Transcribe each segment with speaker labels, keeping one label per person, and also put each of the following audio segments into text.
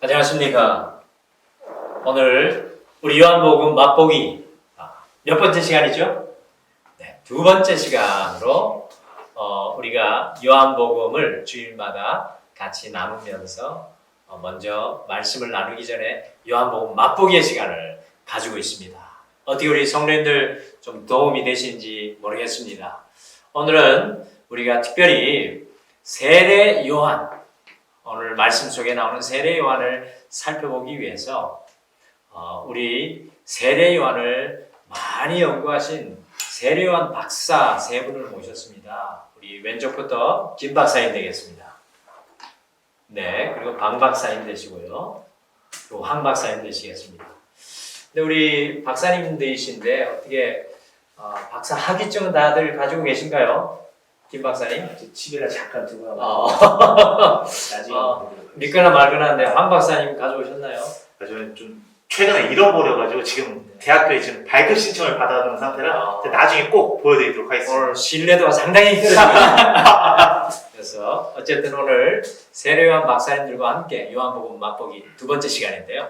Speaker 1: 안녕하십니까. 오늘 우리 요한복음 맛보기 몇 번째 시간이죠? 네, 두 번째 시간으로 우리가 요한복음을 주일마다 같이 나누면서 먼저 말씀을 나누기 전에 요한복음 맛보기의 시간을 가지고 있습니다. 어떻게 우리 성도님들 좀 도움이 되시는지 모르겠습니다. 오늘은 우리가 특별히 세례 요한, 오늘 말씀 속에 나오는 세례 요한을 살펴보기 위해서 우리 세례 요한을 많이 연구하신 세례 요한 박사 세 분을 모셨습니다. 우리 왼쪽부터 김 박사님 되겠습니다. 네, 그리고 방 박사님 되시고요. 또 황 박사님 되시겠습니다. 근데 우리 박사님들이신데 어떻게 박사 학위증은 다들 가지고 계신가요? 김 박사님?
Speaker 2: 집에다 잠깐 두고 나중에
Speaker 1: 믿거나 말거나 한데 황 박사님 가져오셨나요?
Speaker 2: 저는 좀 최근에 잃어버려가지고 지금 대학교에 지금 발급 신청을 받아놓은 상태라 나중에 꼭 보여드리도록 하겠습니다.
Speaker 1: 오늘 신뢰도가 상당히 떨어집니다. 그래서 어쨌든 오늘 세례 요한 박사님들과 함께 요한복음 맛보기 두 번째 시간인데요.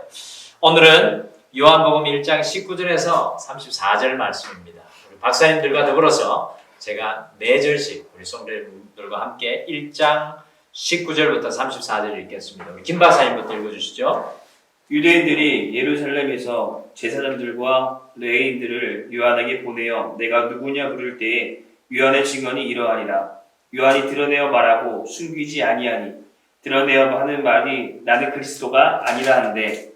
Speaker 1: 오늘은 요한복음 1장 19절에서 34절 말씀입니다. 우리 박사님들과 더불어서 제가 4절씩 우리 성도님들과 함께 1장 19절부터 34절 읽겠습니다. 우리 김 박사님부터 읽어주시죠.
Speaker 3: 유대인들이 예루살렘에서 제사장들과 레위인들을 요한에게 보내어 내가 누구냐 물을 때에 요한의 증언이 이러하니라. 요한이 드러내어 말하고 숨기지 아니하니 드러내어 하는 말이 나는 그리스도가 아니라 하는데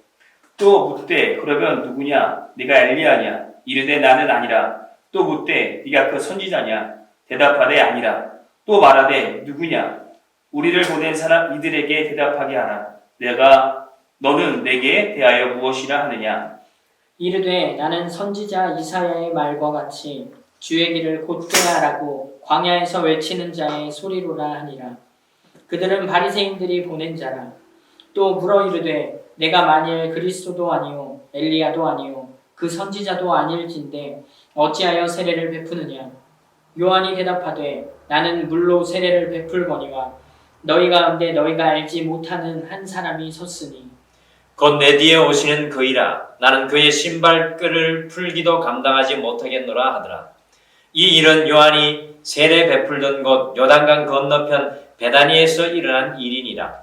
Speaker 3: 또 묻되 그러면 누구냐 네가 엘리야냐 이르되 나는 아니라 또 묻되 네가 그 선지자냐 대답하되 아니라 또 말하되 누구냐 우리를 보낸 사람 이들에게 대답하게 하라. 너는 내게 대하여 무엇이라 하느냐.
Speaker 4: 이르되 나는 선지자 이사야의 말과 같이 주의 길을 곧게 하라고 광야에서 외치는 자의 소리로라 하니라. 그들은 바리새인들이 보낸 자라. 또 물어 이르되 내가 만일 그리스도도 아니요 엘리야도 아니요 그 선지자도 아닐진데 어찌하여 세례를 베푸느냐. 요한이 대답하되 나는 물로 세례를 베풀거니와 너희 가운데 너희가 알지 못하는 한 사람이 섰으니
Speaker 1: 곧 내 뒤에 오시는 그이라. 나는 그의 신발끈을 풀기도 감당하지 못하겠노라 하더라. 이 일은 요한이 세례 베풀던 곳 요단강 건너편 베다니에서 일어난 일이니라.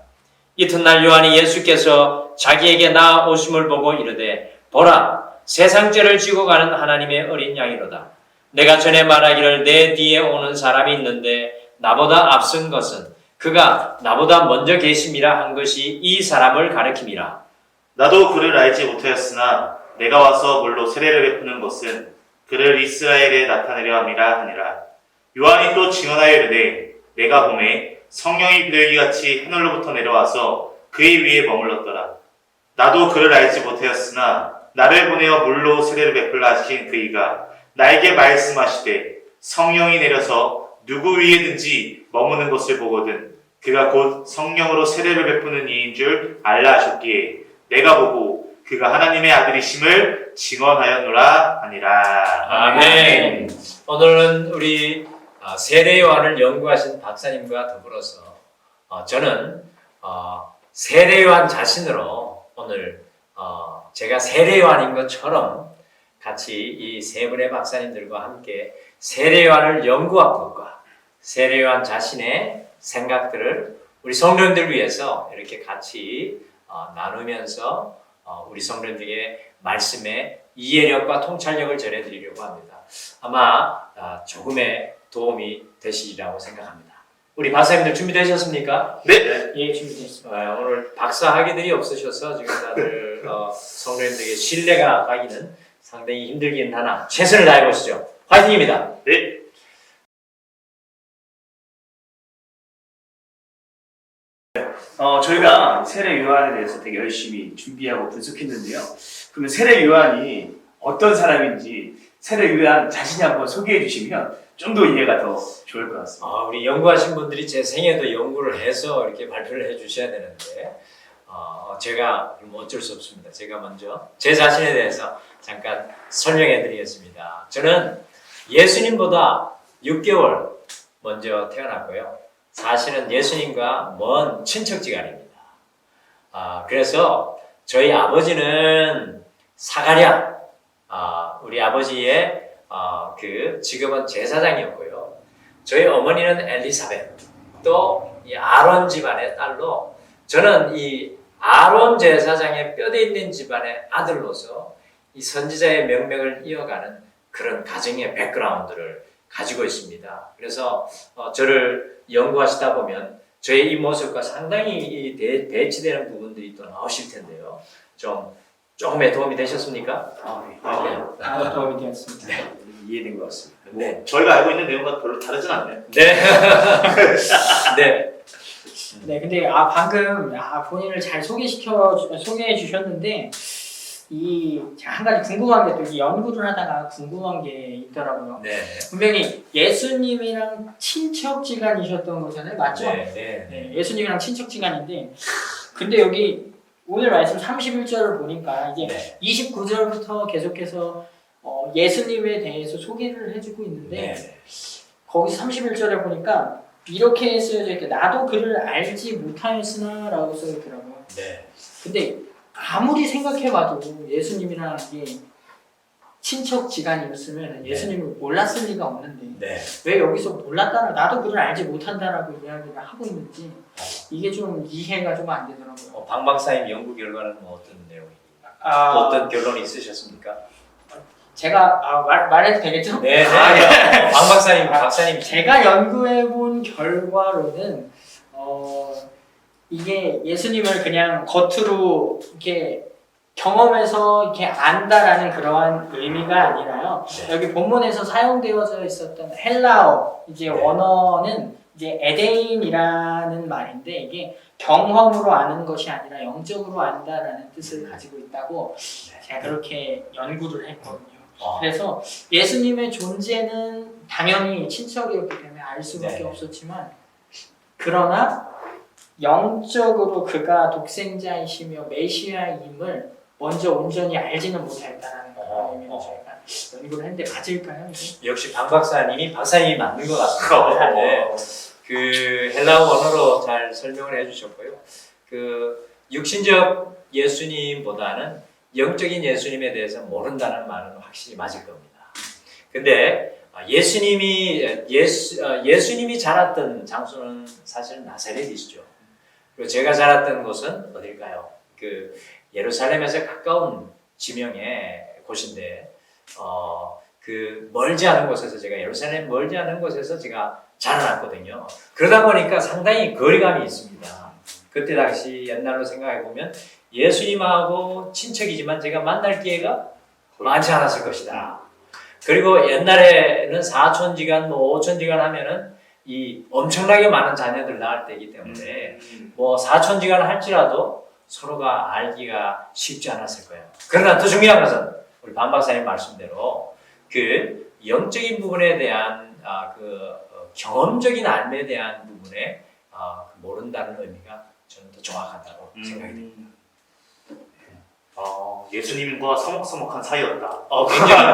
Speaker 1: 이튿날 요한이 예수께서 자기에게 나아오심을 보고 이르되 보라 세상 죄를 지고 가는 하나님의 어린 양이로다. 내가 전에 말하기를 내 뒤에 오는 사람이 있는데 나보다 앞선 것은 그가 나보다 먼저 계심이라 한 것이 이 사람을 가리킴이라.
Speaker 2: 나도 그를 알지 못하였으나 내가 와서 물로 세례를 베푸는 것은 그를 이스라엘에 나타내려 함이라 하니라. 요한이 또 증언하여 이르되 내가 보매 성령이 비둘기같이 하늘로부터 내려와서 그의 위에 머물렀더라. 나도 그를 알지 못하였으나 나를 보내어 물로 세례를 베풀라 하신 그이가 나에게 말씀하시되 성령이 내려서 누구 위에든지 머무는 것을 보거든 그가 곧 성령으로 세례를 베푸는 이인 줄 알라 하셨기에 내가 보고 그가 하나님의 아들이심을 증언하였노라 하니라.
Speaker 1: 아멘. 오늘은 우리 세례 요한을 연구하신 박사님과 더불어서 저는 세례 요한 자신으로 오늘 제가 세례 요한인 것처럼 같이 이 세 분의 박사님들과 함께 세례 요한을 연구한 것과 세례 요한 자신의 생각들을 우리 성도님들 위해서 이렇게 같이 나누면서 우리 성도님들에게 말씀의 이해력과 통찰력을 전해드리려고 합니다. 아마 조금의 도움이 되시리라고 생각합니다. 우리 박사님들 준비되셨습니까?
Speaker 2: 네.
Speaker 4: 예 준비됐습니다.
Speaker 1: 오늘 박사 학위들이 없으셔서 지금 다들 성도님들에게 신뢰가 가기는 상당히 힘들긴 하나 최선을 다해보시죠. 화이팅입니다.
Speaker 2: 네.
Speaker 3: 저희가 세례 요한에 대해서 되게 열심히 준비하고 분석했는데요. 그러면 세례 요한이 어떤 사람인지 세례 요한 자신이 한번 소개해 주시면 좀 더 이해가 더 좋을 것 같습니다.
Speaker 1: 우리 연구하신 분들이 제 생애도 연구를 해서 이렇게 발표를 해 주셔야 되는데 제가 어쩔 수 없습니다. 제가 먼저 제 자신에 대해서 잠깐 설명해 드리겠습니다. 저는 예수님보다 6개월 먼저 태어났고요. 사실은 예수님과 먼 친척지간입니다. 그래서 저희 아버지는 사가랴, 우리 아버지의 그 직업은 제사장이었고요. 저희 어머니는 엘리사벳, 또 이 아론 집안의 딸로 저는 이 아론 제사장의 뼈대 있는 집안의 아들로서 이 선지자의 명맥을 이어가는 그런 가정의 백그라운드를 가지고 있습니다. 그래서 저를 연구하시다 보면 저의 이 모습과 상당히 대치되는 부분들이 또 나오실 텐데요. 조금의 도움이 되셨습니까?
Speaker 4: 네. 도움이 되었습니다.
Speaker 3: 이해된 것 같습니다.
Speaker 1: 네.
Speaker 2: 저희가 알고 있는 내용과 별로 다르진 않네요.
Speaker 1: 네. 네.
Speaker 4: 네, 근데 방금 본인을 잘 소개해 주셨는데 제가 한 가지 궁금한 게 또 이 연구를 하다가 궁금한 게 있더라고요.
Speaker 1: 네.
Speaker 4: 분명히 예수님이랑 친척지간이셨던 거잖아요, 맞죠?
Speaker 1: 네.
Speaker 4: 네, 예수님이랑 친척지간인데, 근데 여기 오늘 말씀 31절을 보니까 이제
Speaker 1: 네.
Speaker 4: 29절부터 계속해서 예수님에 대해서 소개를 해주고 있는데
Speaker 1: 네.
Speaker 4: 거기서 31절에 보니까 이렇게 쓰여져 있게 나도 그를 알지 못하였으나 라고 써있더라고요.
Speaker 1: 네.
Speaker 4: 근데 아무리 생각해봐도 예수님이랑 이게 친척지간이었으면 예수님을 몰랐을 리가 없는데
Speaker 1: 네.
Speaker 4: 왜 여기서 몰랐다라 나도 그를 알지 못한다라고 이야기를 하고 있는지 이게 좀 이해가 좀 안 되더라고요.
Speaker 1: 방 박사님 연구 결과는 뭐 어떤 내용이?
Speaker 4: 아,
Speaker 1: 어떤 결론이 있으셨습니까?
Speaker 4: 제가 말해도 되겠죠?
Speaker 1: 네. 방 박사님.
Speaker 4: 제가 연구해본 결과로는 이게 예수님을 그냥 겉으로 이렇게 경험해서 이렇게 안다라는 그러한 의미가 아니라요.
Speaker 1: 네.
Speaker 4: 여기 본문에서 사용되어져 있었던 헬라어 이제
Speaker 1: 네.
Speaker 4: 원어는 이제 에데인이라는 말인데 이게 경험으로 아는 것이 아니라 영적으로 안다라는 뜻을 가지고 있다고 제가 그렇게 연구를 했거든요. 그래서 예수님의 존재는 당연히 친척이었기 때문에 알 수밖에
Speaker 1: 네.
Speaker 4: 없었지만 그러나 영적으로 그가 독생자이시며 메시아임을 먼저 온전히 알지는 못했다라는 그런 의미로 저희가 연구를 했는데 맞을까요? 이게?
Speaker 1: 역시 방 박사님이 맞는 것 같습니다. 네. 그 헬라어 언어로 잘 설명을 해주셨고요. 그 육신적 예수님보다는 영적인 예수님에 대해서 모른다는 말은 확실히 맞을 겁니다. 근데 예수님이 자랐던 장소는 사실 나사렛이죠. 그리고 제가 자랐던 곳은 어딜까요? 그 예루살렘에서 가까운 지명의 곳인데 그 멀지 않은 곳에서 제가 예루살렘 멀지 않은 곳에서 제가 자라났거든요. 그러다 보니까 상당히 거리감이 있습니다. 그때 당시 옛날로 생각해 보면 예수님하고 친척이지만 제가 만날 기회가 많지 않았을 것이다. 그리고 옛날에는 사촌지간, 오촌지간 하면은 이 엄청나게 많은 자녀들 낳을 때이기 때문에 사촌지간 할지라도 서로가 알기가 쉽지 않았을 거예요. 그러나 더 중요한 것은 우리 반 박사님 말씀대로 그 영적인 부분에 대한 경험적인 알매에 대한 부분에 모른다는 의미가 저는 더 정확하다고 생각이 됩니다.
Speaker 2: 예수님과 서먹서먹한 사이였다.
Speaker 1: 굉장히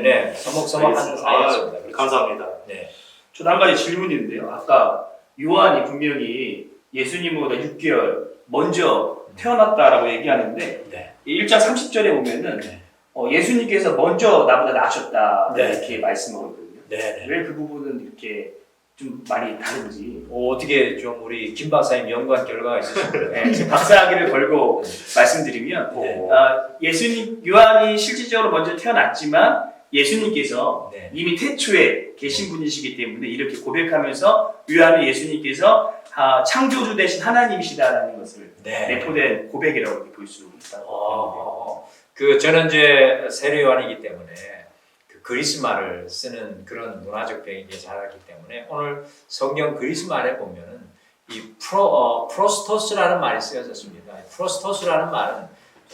Speaker 1: 네. 서먹서먹한 사이였습니다. 그렇죠.
Speaker 2: 감사합니다.
Speaker 1: 네.
Speaker 3: 저도 한 가지 질문이 있는데요. 아까 요한이 분명히 예수님보다 6개월 먼저 태어났다라고 얘기하는데
Speaker 1: 네.
Speaker 3: 1장 30절에 보면은 예수님께서 먼저 나보다 나셨다
Speaker 1: 네.
Speaker 3: 이렇게 말씀하거든요.
Speaker 1: 네.
Speaker 3: 왜 그 부분은 이렇게 좀 많이 다른지
Speaker 1: 어떻게 좀 우리 김 박사님 연구한 결과가 있으신가요?
Speaker 3: 네, 박사학위를 걸고 말씀드리면
Speaker 1: 네.
Speaker 3: 예수님 요한이 실질적으로 먼저 태어났지만 예수님께서
Speaker 1: 네.
Speaker 3: 이미 태초에 계신 분이시기 때문에 이렇게 고백하면서 요한은 예수님께서 창조주 되신 하나님이시다라는 것을 내포된 고백이라고 이렇게 볼 수 있다고.
Speaker 1: 저는 이제 세례 요한이기 때문에 그 그리스말을 쓰는 그런 문화적 배경에 자랐기 때문에 오늘 성경 그리스말에 보면은 이 프로스토스라는 말이 쓰여졌습니다. 프로스토스라는 말은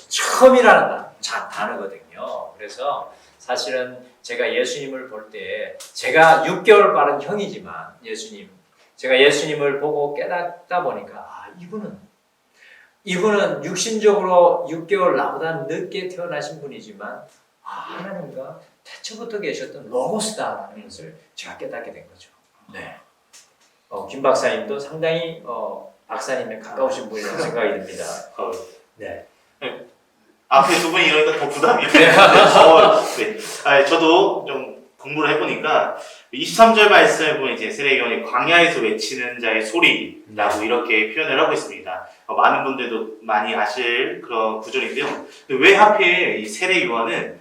Speaker 1: 처음이라는 단어거든요. 그래서 사실은 제가 예수님을 볼 때 제가 6개월 빠른 형이지만 제가 예수님을 보고 깨닫다 보니까 이분은 육신적으로 6개월 나보다 늦게 태어나신 분이지만 하나님과 태초부터 계셨던 로고스다라는 것을 제가 깨닫게 된 거죠. 네. 김 박사님도 상당히 박사님의 가까우신 분이라는 생각이 듭니다.
Speaker 2: 어,
Speaker 1: 네.
Speaker 2: 앞에 두 분이 이러니까 더 부담이
Speaker 1: 네.
Speaker 2: 네. 아니, 저도 좀 공부를 해보니까 23절 말씀을 보면 이제 세례요한이 광야에서 외치는 자의 소리라고 이렇게 표현을 하고 있습니다. 많은 분들도 많이 아실 그런 구절인데요. 왜 하필 이 세례요한은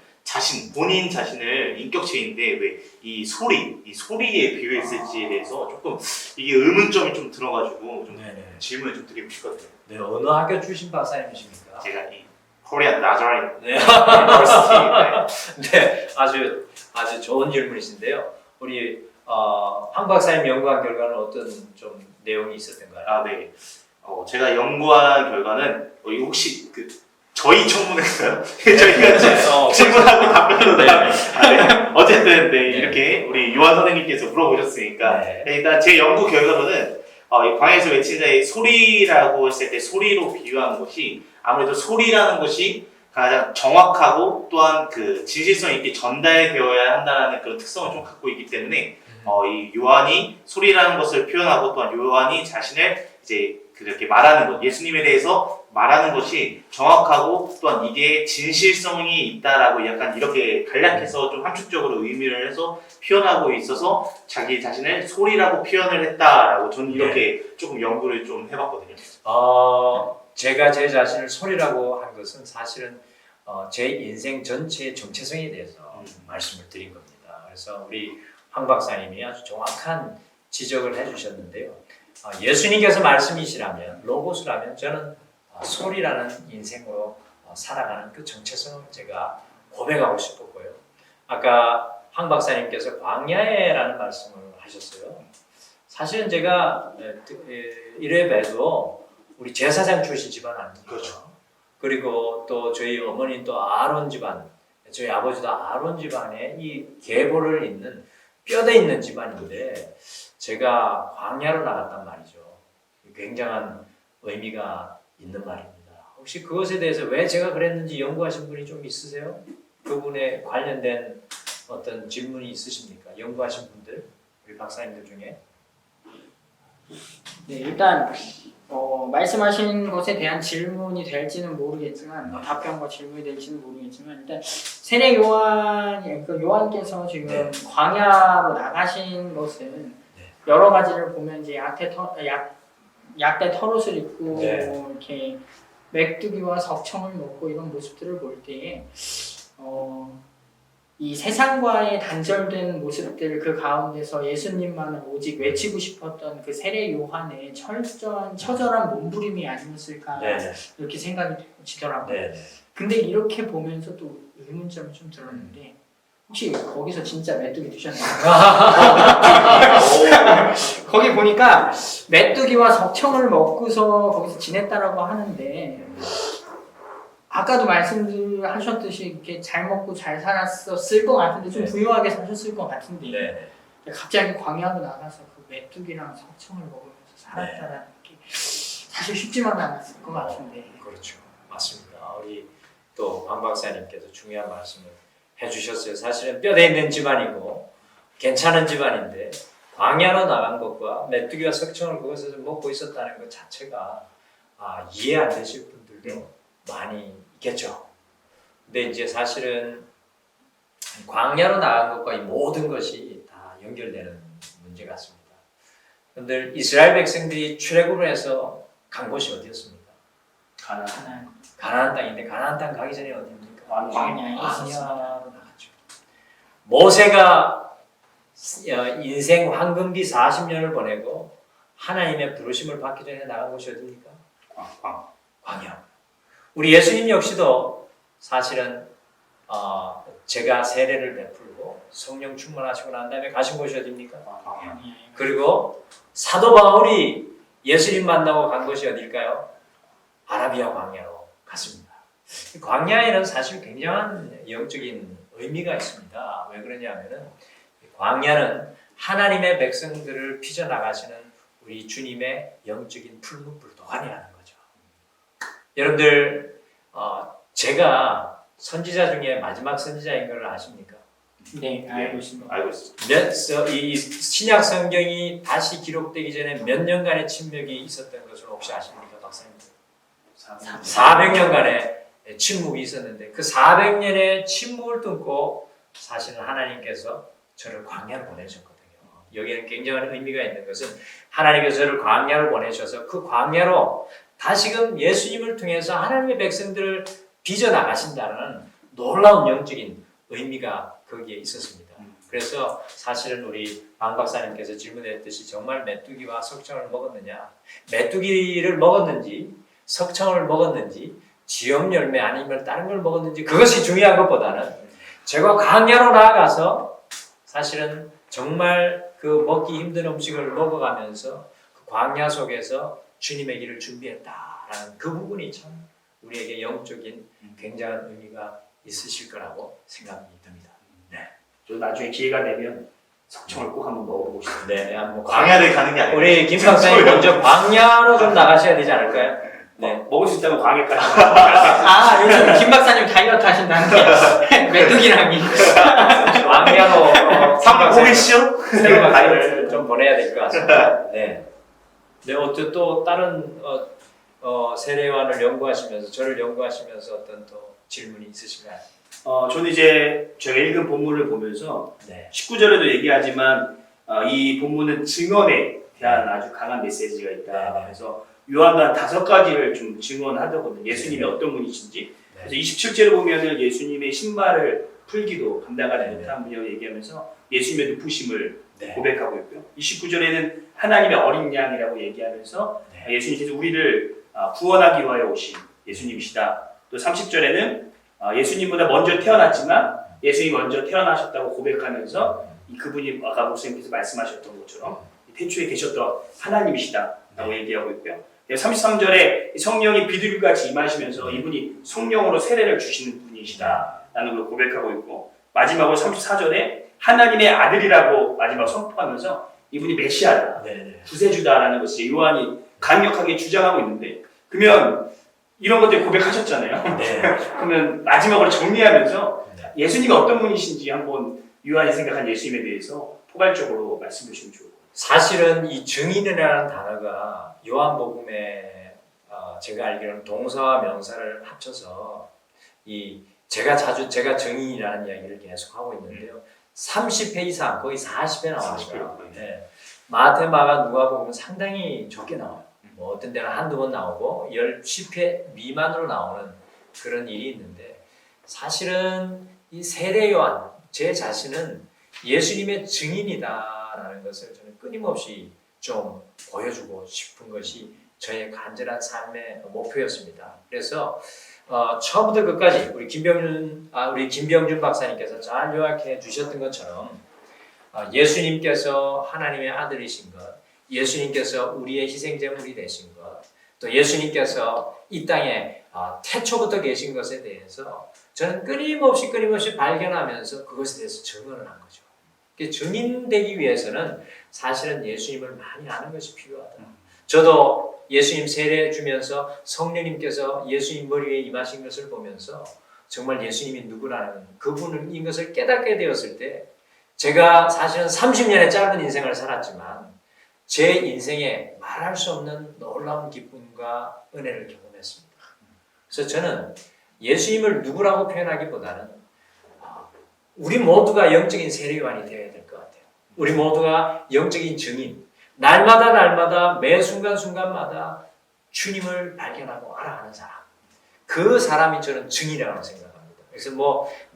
Speaker 2: 본인 자신을 인격체인데 왜 이 소리에 비유했을지에 대해서 조금 이게 의문점이 좀 들어가지고 좀
Speaker 1: 네네.
Speaker 2: 질문을 좀 드리고 싶거든요.
Speaker 1: 네, 어느 학교 출신 박사님이십니까?
Speaker 2: 제가 이 코리안 나자렛
Speaker 1: 네.
Speaker 2: 유니버시티
Speaker 1: 네, 아주 좋은 질문이신데요. 우리 황 박사님 연구한 결과는 어떤 좀 내용이 있었던가요?
Speaker 2: 아, 네. 제가 연구한 결과는 이거 혹시 저희 청문회인가요? 저희가 질문하고 답변을
Speaker 1: 네.
Speaker 2: 네. 어쨌든 네,
Speaker 1: 네.
Speaker 2: 이렇게 우리 유한 선생님께서 물어보셨으니까
Speaker 1: 네.
Speaker 2: 일단 제 연구 결과로는 이 광야에서 외친 자의 소리라고 했을 때 소리로 비유한 것이 아무래도 소리라는 것이 가장 정확하고 또한 그 진실성 있게 전달되어야 한다는 그런 특성을 좀 갖고 있기 때문에 이 요한이 소리라는 것을 표현하고 또한 요한이 자신을 이제 그렇게 말하는 것, 예수님에 대해서 말하는 것이 정확하고 또한 이게 진실성이 있다라고 약간 이렇게 간략해서 좀 함축적으로 의미를 해서 표현하고 있어서 자기 자신을 소리라고 표현을 했다라고 저는 이렇게 조금 연구를 좀 해봤거든요.
Speaker 1: 제가 제 자신을 소리라고 한 것은 사실은 제 인생 전체의 정체성에 대해서 말씀을 드린 겁니다. 그래서 우리 황 박사님이 아주 정확한 지적을 해주셨는데요. 예수님께서 말씀이시라면, 로고스라면 저는 소리라는 인생으로 살아가는 그 정체성을 제가 고백하고 싶었고요. 아까 황 박사님께서 광야에라는 말씀을 하셨어요. 사실은 제가 1회 뵈도 우리 제사장 출신 집안 아닙니까?
Speaker 2: 그렇죠.
Speaker 1: 그리고 또 저희 어머니 또 아론 집안, 저희 아버지도 아론 집안에 이 계보를 잇는 뼈대 있는 집안인데 제가 광야로 나갔단 말이죠. 굉장한 의미가 있는 말입니다. 혹시 그것에 대해서 왜 제가 그랬는지 연구하신 분이 좀 있으세요? 그분에 관련된 어떤 질문이 있으십니까? 연구하신 분들, 우리 박사님들 중에?
Speaker 4: 네, 일단 말씀하신 것에 대한 질문이 될지는 모르겠지만 답변과 질문이 될지는 모르겠지만 일단 세례 요한 그 요한께서 지금 광야로 나가신 것은 여러 가지를 보면 이제 약대 털옷을 입고 이렇게 메뚜기와 석청을 먹고 이런 모습들을 볼 때에 이 세상과의 단절된 모습들 그 가운데서 예수님만을 오직 외치고 싶었던 그 세례 요한의 처절한 몸부림이 아니었을까 이렇게 생각이 지더라고요. 근데 이렇게 보면서 또 의문점이 좀 들었는데 혹시 거기서 진짜 메뚜기 드셨나요? 거기 보니까 메뚜기와 석청을 먹고서 거기서 지냈다라고 하는데 아까도 말씀하셨듯이 이렇게 잘 먹고 잘 살았었을 것 같은데 좀 부유하게 사셨을 것 같은데 갑자기 광야로 나가서 그 메뚜기랑 석청을 먹으면서 살았다라는 게 사실 쉽지만 않았을 것 같은데.
Speaker 1: 그렇죠. 맞습니다. 우리 또 황 박사님께서 중요한 말씀을 해주셨어요. 사실은 뼈대 있는 집안이고 괜찮은 집안인데 광야로 나간 것과 메뚜기와 석청을 그것에서 먹고 있었다는 것 자체가 이해 안 되실 분들도 많이 있겠죠. 근데 이제 사실은 광야로 나간 것과 이 모든 것이 다 연결되는 문제 같습니다. 그런데 이스라엘 백성들이 출애굽을 해서 간 곳이 어디였습니까? 가나안 땅인데 가나안 땅 가기 전에 어디입니까?
Speaker 4: 광야에
Speaker 1: 광야로 나갔죠. 모세가 인생 황금기 40년을 보내고 하나님의 부르심을 받기 전에 나간 곳이 어디입니까? 광야. 우리 예수님 역시도 사실은 제가 세례를 베풀고 성령 충만하시고 난 다음에 가신 곳이 어디입니까? 그리고 사도 바울이 예수님 만나고 간 곳이 어딜까요? 아라비아 광야로 갔습니다. 광야에는 사실 굉장한 영적인 의미가 있습니다. 왜 그러냐면은 광야는 하나님의 백성들을 빚어나가시는 우리 주님의 영적인 풀무불 도가니라는 거죠. 여러분들 제가 선지자 중에 마지막 선지자인 걸 아십니까?
Speaker 4: 네, 알고 있습니다.
Speaker 2: 알고 있습니다.
Speaker 1: 이 신약 성경이 다시 기록되기 전에 몇 년간의 침묵이 있었던 것을 혹시 아십니까, 박사님? 400년간의 침묵이 있었는데 그 400년의 침묵을 뚫고 사실은 하나님께서 저를 광야로 보내셨거든요. 여기에는 굉장한 의미가 있는 것은 하나님께서 저를 광야로 보내셔서 그 광야로 다시금 예수님을 통해서 하나님의 백성들을 빚어나가신다는 놀라운 영적인 의미가 거기에 있었습니다. 그래서 사실은 우리 방 박사님께서 질문했듯이 정말 메뚜기와 석청을 먹었느냐, 메뚜기를 먹었는지 석청을 먹었는지 지엽 열매 아니면 다른 걸 먹었는지 그것이 중요한 것보다는 제가 광야로 나아가서 사실은 정말 그 먹기 힘든 음식을 먹어가면서 그 광야 속에서 주님의 길을 준비했다라는 그 부분이 참 우리에게 영적인 굉장한 의미가 있으실 거라고 생각이 듭니다. 네.
Speaker 3: 저 나중에 기회가 되면 석청을 꼭 한번 먹어보고 싶습니다.
Speaker 1: 네, 한번
Speaker 2: 광야를 가는 게 아니고
Speaker 1: 우리 김 박사님 먼저 광야로 좀 나가셔야 되지 않을까요? 네.
Speaker 3: 먹을 수 있다면 광야까지.
Speaker 4: 아, 요즘 김 박사님 다이어트 하신다는데 메뚜기랑이.
Speaker 1: 광야로
Speaker 2: 삼고기시오?
Speaker 1: 새로운 다이를 좀 보내야 될 것 같습니다. 네. 네, 어떤 또 다른 세례요한을 연구하시면서 저를 연구하시면서 어떤 또 질문이 있으신가요?
Speaker 3: 저는 이제 제가 읽은 본문을 보면서
Speaker 1: 네.
Speaker 3: 19절에도 얘기하지만 이 본문은 증언에 대한 아주 강한 메시지가 있다.
Speaker 1: 네.
Speaker 3: 그래서 요한도 한 5가지를 좀 증언하더거든요. 예수님이 어떤 분이신지.
Speaker 1: 네.
Speaker 3: 그래서 27절에 보면은 예수님의 신발을 풀기도 감당하지
Speaker 1: 네.
Speaker 3: 못한 분이라고 얘기하면서 예수님의 높으심을
Speaker 1: 네.
Speaker 3: 고백하고 있고요. 29절에는 하나님의 어린 양이라고 얘기하면서
Speaker 1: 네.
Speaker 3: 예수님께서 우리를 구원하기 위하여 오신 예수님이시다. 또 30절에는 예수님보다 먼저 태어났지만 예수님이 먼저 태어나셨다고 고백하면서 그분이 아까 목사님께서 말씀하셨던 것처럼 태초에 계셨던 하나님이시다라고 얘기하고 있고요. 33절에 성령이 비둘기같이 임하시면서 이분이 성령으로 세례를 주시는 분이시다라는 걸 고백하고 있고, 마지막으로 34절에 하나님의 아들이라고 마지막 선포하면서 이분이 메시아다,
Speaker 1: 네.
Speaker 3: 구세주다라는 것을 요한이 강력하게 주장하고 있는데, 그러면 이런 것들 고백하셨잖아요.
Speaker 1: 네.
Speaker 3: 그러면 마지막으로 정리하면서
Speaker 1: 네.
Speaker 3: 예수님이 어떤 분이신지 한번 요한이 생각한 예수님에 대해서 포괄적으로 말씀해 주시면 좋을 것 같아요.
Speaker 1: 사실은 이 증인이라는 단어가 요한복음에 제가 알기로는 동사와 명사를 합쳐서 제가 증인이라는 이야기를 계속 하고 있는데요. 30회 이상 거의 40회 나옵니다. 네. 마태, 마가, 누가복음은 상당히 적게 나와요. 뭐 어떤 때는 한두 번 나오고 10회 미만으로 나오는 그런 일이 있는데, 사실은 이 세례 요한 제 자신은 예수님의 증인이다라는 것을 저는 끊임없이 좀 보여주고 싶은 것이 저의 간절한 삶의 목표였습니다. 그래서 처음부터 끝까지 우리 김병준 박사님께서 잘 요약해 주셨던 것처럼 예수님께서 하나님의 아들이신 것, 예수님께서 우리의 희생제물이 되신 것, 또 예수님께서 이 땅에 태초부터 계신 것에 대해서 저는 끊임없이 발견하면서 그것에 대해서 증언을 한 거죠. 증인되기 위해서는 사실은 예수님을 많이 아는 것이 필요하다. 저도 예수님 세례 주면서 성령님께서 예수님 머리 위에 임하신 것을 보면서 정말 예수님이 누구라는 그분인 것을 깨닫게 되었을 때, 제가 사실은 30년의 짧은 인생을 살았지만 제 인생에 말할 수 없는 놀라운 기쁨과 은혜를 경험했습니다. 그래서 저는 예수님을 누구라고 표현하기보다는 우리 모두가 영적인 세례요한이 되어야 될 것 같아요. 우리 모두가 영적인 증인, 날마다 매 순간마다 주님을 발견하고 알아가는 사람, 그 사람이 저는 증인이라고 생각합니다. 그래서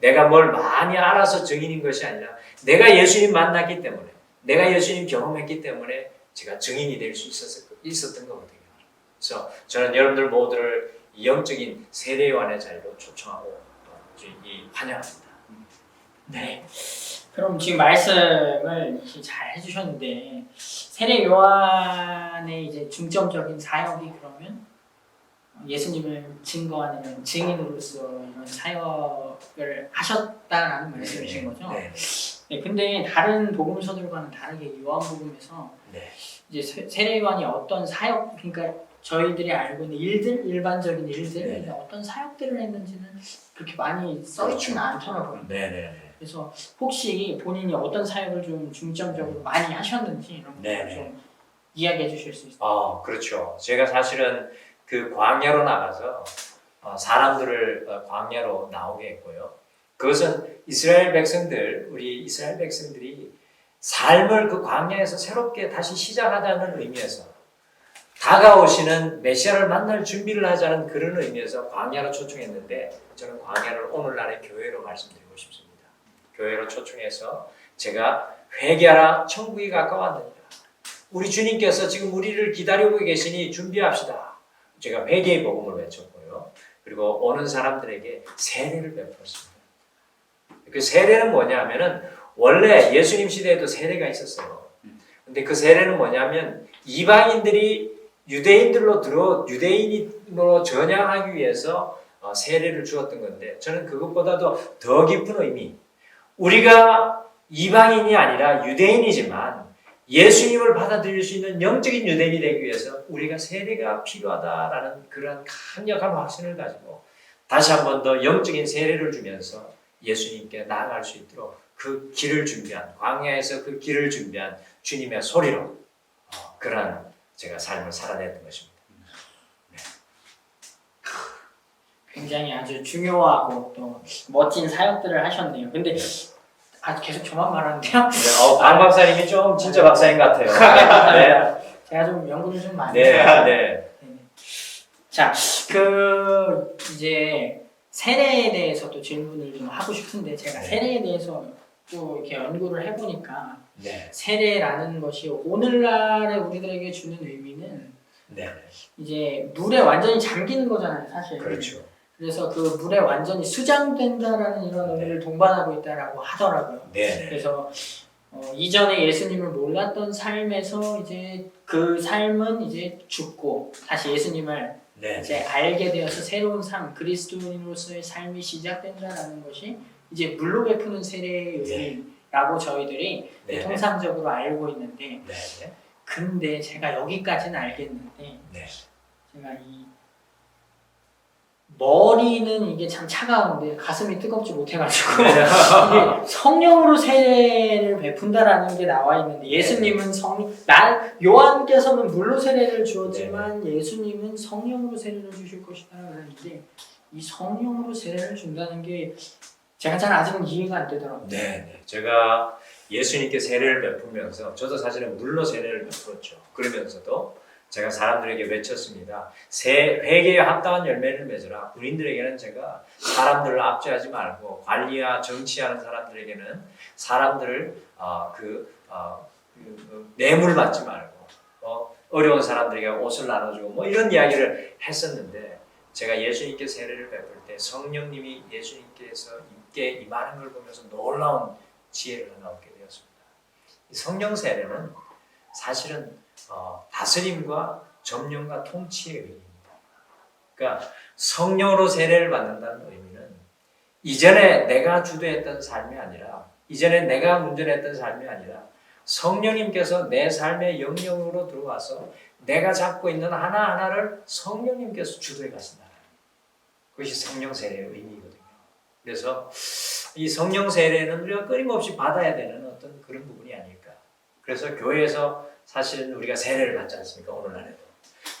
Speaker 1: 내가 뭘 많이 알아서 증인인 것이 아니라 내가 예수님 만났기 때문에, 내가 예수님 경험했기 때문에 제가 증인이 될 수 있었던 거거든요. 그래서 저는 여러분들 모두를 영적인 세례요한의 자리로 초청하고 환영합니다.
Speaker 4: 네. 그럼 지금 말씀을 이렇게 잘 해주셨는데, 세례 요한의 이제 중점적인 사역이 그러면 예수님을 증거하는 증인으로서 이런 사역을 하셨다라는 말씀이신 거죠?
Speaker 1: 네.
Speaker 4: 네. 근데 다른 복음서들과는 다르게 요한복음에서
Speaker 1: 네.
Speaker 4: 이제 세례 요한이 어떤 사역, 그러니까 저희들이 알고 있는 일들, 일반적인 일들,
Speaker 1: 네.
Speaker 4: 어떤 사역들을 했는지는 그렇게 많이 써있지는 않더라고요.
Speaker 1: 네네.
Speaker 4: 그래서 혹시 본인이 어떤 사역을 좀 중점적으로 많이 하셨는지 이런 것들
Speaker 1: 네.
Speaker 4: 좀 이야기해 주실 수 있어요?
Speaker 1: 그렇죠. 제가 사실은 그 광야로 나가서 사람들을 광야로 나오게 했고요. 그것은 이스라엘 백성들, 우리 이스라엘 백성들이 삶을 그 광야에서 새롭게 다시 시작하자는 의미에서 다가오시는 메시아를 만날 준비를 하자는 그런 의미에서 광야로 초청했는데 저는 광야를 오늘날의 교회로 말씀드리고 싶습니다. 교회로 초청해서 제가 회개하라 천국이 가까웠느니라. 우리 주님께서 지금 우리를 기다리고 계시니 준비합시다. 제가 회개의 복음을 외쳤고요. 그리고 오는 사람들에게 세례를 베풀었습니다. 그 세례는 뭐냐면은 원래 예수님 시대에도 세례가 있었어요. 근데 그 세례는 뭐냐면 이방인들이 유대인으로 전향하기 위해서 세례를 주었던 건데 저는 그것보다도 더 깊은 의미, 우리가 이방인이 아니라 유대인이지만 예수님을 받아들일 수 있는 영적인 유대인이 되기 위해서 우리가 세례가 필요하다라는 그런 강력한 확신을 가지고 다시 한 번 더 영적인 세례를 주면서 예수님께 나아갈 수 있도록 그 길을 준비한, 광야에서 그 길을 준비한 주님의 소리로 그러한 제가 삶을 살아냈던 것입니다.
Speaker 4: 굉장히 아주 중요하고 또 멋진 사역들을 하셨네요. 근데 계속 저만 말하는데요.
Speaker 1: 박 박사님이 좀 진짜 박사님 같아요. 네.
Speaker 4: 제가 좀 연구를 좀 많이
Speaker 1: 네,
Speaker 4: 해서.
Speaker 1: 네.
Speaker 4: 자, 이제 세례에 대해서도 질문을 좀 하고 싶은데 제가
Speaker 1: 네.
Speaker 4: 세례에 대해서 또 이렇게 연구를 해보니까
Speaker 1: 네.
Speaker 4: 세례라는 것이 오늘날의 우리들에게 주는 의미는
Speaker 1: 네.
Speaker 4: 이제 물에 완전히 잠기는 거잖아요, 사실.
Speaker 1: 그렇죠.
Speaker 4: 그래서 그 물에 완전히 수장된다라는 이런 의미를 동반하고 있다라고 하더라고요.
Speaker 1: 네.
Speaker 4: 그래서 이전에 예수님을 몰랐던 삶에서 이제 그 삶은 이제 죽고 다시 예수님을
Speaker 1: 네.
Speaker 4: 이제 알게 되어서 새로운 삶, 그리스도인으로서의 삶이 시작된다라는 것이 이제 물로 베푸는 세례의 의미라고 저희들이
Speaker 1: 네.
Speaker 4: 통상적으로 알고 있는데,
Speaker 1: 네.
Speaker 4: 근데 제가 여기까지는 알겠는데,
Speaker 1: 네.
Speaker 4: 제가 이 머리는 이게 참 차가운데 가슴이 뜨겁지 못해가지고 이게 성령으로 세례를 베푼다라는 게 나와 있는데 예수님은 요한께서는 물로 세례를 주었지만 예수님은 성령으로 세례를 주실 것이다라고 하는데 이 성령으로 세례를 준다는 게 제가 잘 아직은 이해가 안 되더라고요.
Speaker 1: 네. 제가 예수님께 세례를 베풀면서 저도 사실은 물로 세례를 베풀었죠. 그러면서도 제가 사람들에게 외쳤습니다. 회개에 합당한 열매를 맺으라. 군인들에게는 제가 사람들을 압제하지 말고 관리와 정치하는 사람들에게는 사람들을 뇌물 받지 말고 어려운 사람들에게 옷을 나눠주고 뭐 이런 이야기를 했었는데 제가 예수님께 세례를 베풀 때 성령님이 예수님께서 입게 임하는 걸 보면서 놀라운 지혜를 하나 얻게 되었습니다. 이 성령 세례는 사실은 다스림과 점령과 통치의 의미입니다. 그러니까 성령으로 세례를 받는다는 의미는 이전에 내가 주도했던 삶이 아니라 이전에 내가 운전했던 삶이 아니라 성령님께서 내 삶의 영역으로 들어와서 내가 잡고 있는 하나하나를 성령님께서 주도해 가신다. 그것이 성령 세례의 의미거든요. 그래서 이 성령 세례는 우리가 끊임없이 받아야 되는 어떤 그런 부분이 아닐까. 그래서 교회에서 사실은 우리가 세례를 받지 않습니까? 오늘날에도.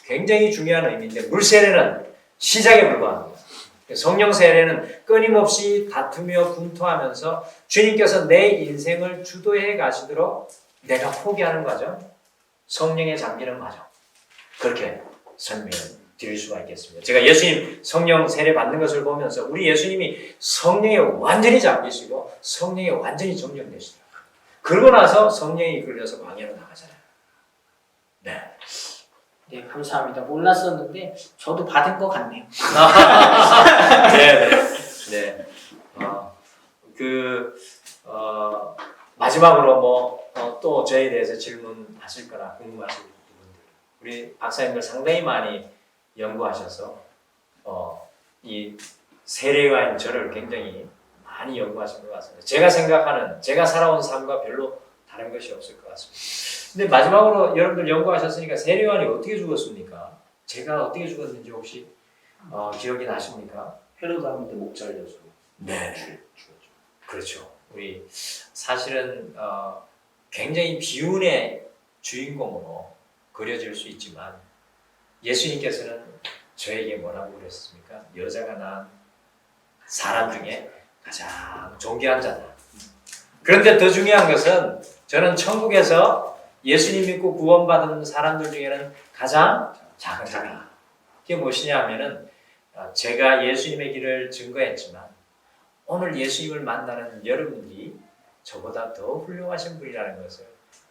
Speaker 1: 굉장히 중요한 의미인데 물 세례는 시작에 불과합니다. 성령 세례는 끊임없이 다투며 분투하면서 주님께서 내 인생을 주도해 가시도록 내가 포기하는 과정, 성령에 잠기는 과정. 그렇게 설명을 드릴 수가 있겠습니다. 제가 예수님 성령 세례 받는 것을 보면서 우리 예수님이 성령에 완전히 잠기시고 성령에 완전히 점령되시더라고요. 그러고 나서 성령이 이끌려서 광야로 나가잖아요.
Speaker 4: 네, 감사합니다. 몰랐었는데 저도 받은 것 같네요.
Speaker 1: 네. 마지막으로 또 저에 대해서 질문하실 거나 궁금하실 부분들. 우리 박사님들 상당히 많이 연구하셔서 이 세례와인 저를 굉장히 많이 연구하신 것 같습니다. 제가 살아온 삶과 별로 다른 것이 없을 것 같습니다. 근데 마지막으로 여러분들 연구하셨으니까 세례요한이 어떻게 죽었습니까? 제가 어떻게 죽었는지 혹시 기억이 나십니까?
Speaker 3: 헤로드 왕한테 목 잘려서
Speaker 1: 네.
Speaker 3: 죽었죠.
Speaker 1: 그렇죠. 우리 사실은 굉장히 비운의 주인공으로 그려질 수 있지만 예수님께서는 저에게 뭐라고 그랬습니까? 여자가 낳은 사람 중에 가장 존귀한 자다. 그런데 더 중요한 것은 저는 천국에서 예수님 믿고 구원받은 사람들 중에는 가장 작은 자다. 그게 무엇이냐 하면은 제가 예수님의 길을 증거했지만 오늘 예수님을 만나는 여러분들이 저보다 더 훌륭하신 분이라는 것을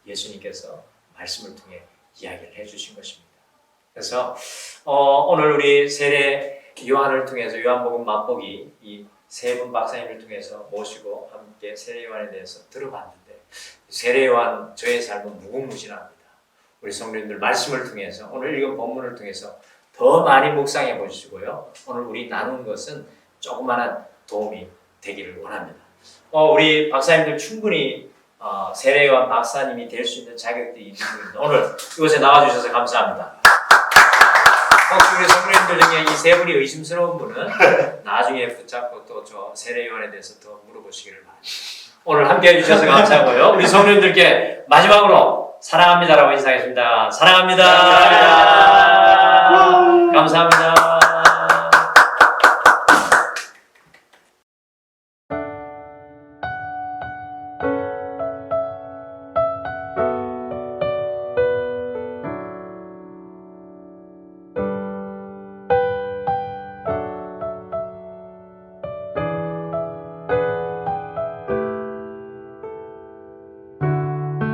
Speaker 1: 예수님께서 말씀을 통해 이야기를 해주신 것입니다. 그래서 오늘 우리 세례 요한을 통해서 요한복음 맛보기 이 세 분 박사님을 통해서 모시고 함께 세례 요한에 대해서 들어봤는데 세례 요한 저의 삶은 무궁무진합니다. 우리 성도님들 말씀을 통해서 오늘 읽은 본문을 통해서 더 많이 묵상해 보시고요. 오늘 우리 나눈 것은 조그마한 도움이 되기를 원합니다. 우리 박사님들 충분히 세례 요한 박사님이 될 수 있는 자격들이 있는 분입니다. 오늘 이곳에 나와주셔서 감사합니다. 혹시 우리 성도님들 중에 이 세 분이 의심스러운 분은 나중에 붙잡고 또 저 세례 요한에 대해서 더 물어보시기를 바랍니다. 오늘 함께 해주셔서 감사하고요. 우리 성도님들께 마지막으로 사랑합니다라고 인사하겠습니다. 사랑합니다. 감사합니다.